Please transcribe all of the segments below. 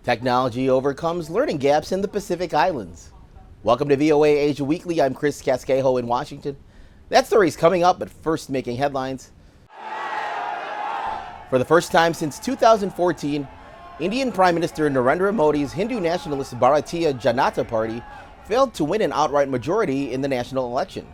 Technology overcomes learning gaps in the Pacific Islands. Welcome to VOA Asia Weekly. I'm Chris Casquejo in Washington. That story's coming up, but first making headlines. For the first time since 2014, Indian Prime Minister Narendra Modi's Hindu nationalist Bharatiya Janata Party failed to win an outright majority in the national election.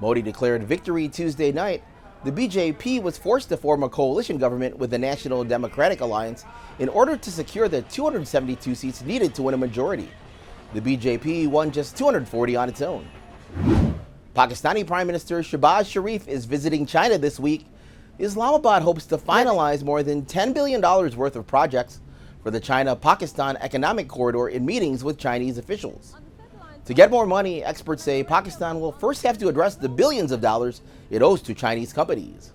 Modi declared victory Tuesday night. The BJP was forced to form a coalition government with the National Democratic Alliance in order to secure the 272 seats needed to win a majority. The BJP won just 240 on its own. Pakistani Prime Minister Shehbaz Sharif is visiting China this week. Islamabad hopes to finalize more than $10 billion worth of projects for the China-Pakistan Economic Corridor in meetings with Chinese officials. To get more money, experts say Pakistan will first have to address the billions of dollars it owes to Chinese companies.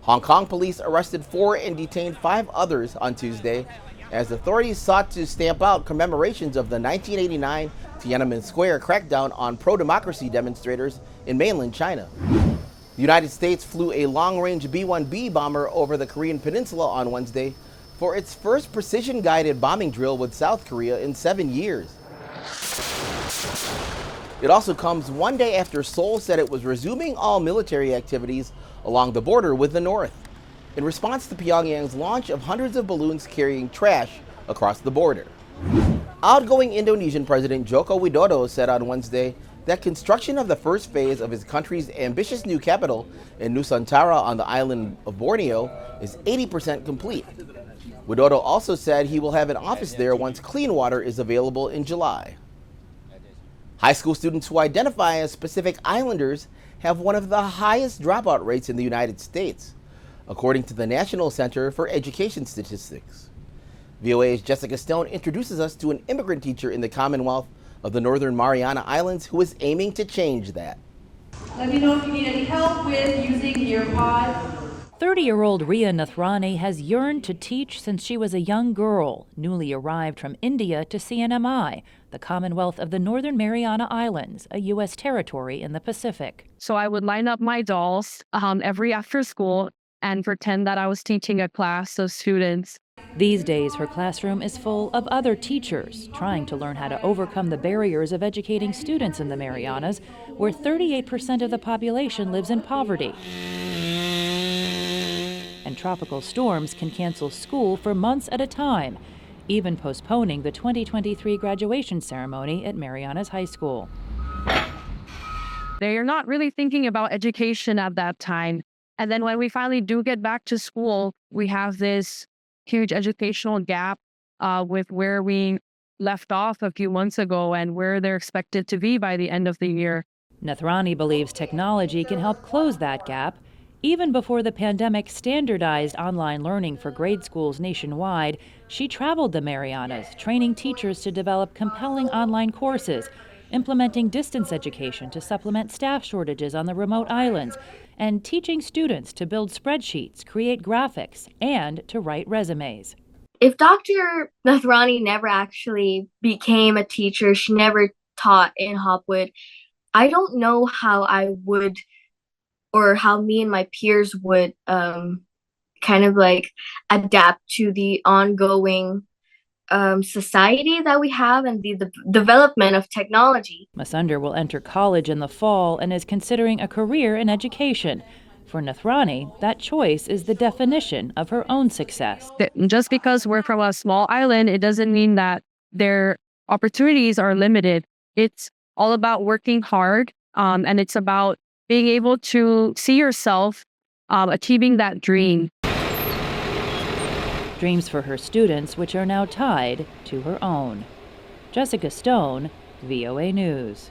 Hong Kong police arrested 4 and detained 5 others on Tuesday as authorities sought to stamp out commemorations of the 1989 Tiananmen Square crackdown on pro-democracy demonstrators in mainland China. The United States flew a long-range B-1B bomber over the Korean peninsula on Wednesday for its first precision-guided bombing drill with South Korea in 7 years. It also comes one day after Seoul said it was resuming all military activities along the border with the North, in response to Pyongyang's launch of hundreds of balloons carrying trash across the border. Outgoing Indonesian President Joko Widodo said on Wednesday that construction of the first phase of his country's ambitious new capital in Nusantara on the island of Borneo is 80% complete. Widodo also said he will have an office there once clean water is available in July. High school students who identify as Pacific Islanders have one of the highest dropout rates in the United States, according to the National Center for Education Statistics. VOA's Jessica Stone introduces us to an immigrant teacher in the Commonwealth of the Northern Mariana Islands who is aiming to change that. Let me know if you need any help with using EarPod. 30-year-old Ria Nathrani has yearned to teach since she was a young girl, newly arrived from India to CNMI, the Commonwealth of the Northern Mariana Islands, a U.S. territory in the Pacific. So I would line up my dolls every after school and pretend that I was teaching a class of students. These days, her classroom is full of other teachers trying to learn how to overcome the barriers of educating students in the Marianas, where 38% of the population lives in poverty. And tropical storms can cancel school for months at a time, even postponing the 2023 graduation ceremony at Marianas High School. They are not really thinking about education at that time. And then when we finally do get back to school, we have this huge educational gap with where we left off a few months ago and where they're expected to be by the end of the year. Nathrani believes technology can help close that gap. Even before the pandemic standardized online learning for grade schools nationwide, she traveled the Marianas, training teachers to develop compelling online courses, implementing distance education to supplement staff shortages on the remote islands, and teaching students to build spreadsheets, create graphics, and to write resumes. If Dr. Nathrani never actually became a teacher, she never taught in Hopwood, I don't know how I would, or how me and my peers would kind of like adapt to the ongoing society that we have and the development of technology. Masunder will enter college in the fall and is considering a career in education. For Nathrani, that choice is the definition of her own success. Just because we're from a small island, it doesn't mean that their opportunities are limited. It's all about working hard, and it's about being able to see yourself achieving that dream. Dreams for her students, which are now tied to her own. Jessica Stone, VOA News.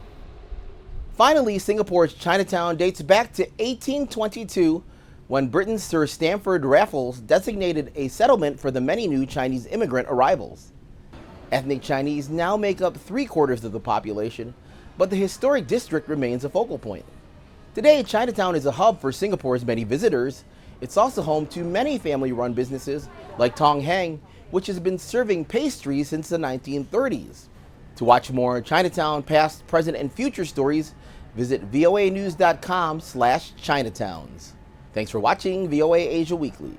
Finally, Singapore's Chinatown dates back to 1822, when Britain's Sir Stamford Raffles designated a settlement for the many new Chinese immigrant arrivals. Ethnic Chinese now make up 3/4 of the population, but the historic district remains a focal point. Today, Chinatown is a hub for Singapore's many visitors. It's also home to many family-run businesses like Tong Hang, which has been serving pastries since the 1930s. To watch more Chinatown past, present, and future stories, visit voanews.com/Chinatowns. Thanks for watching VOA Asia Weekly.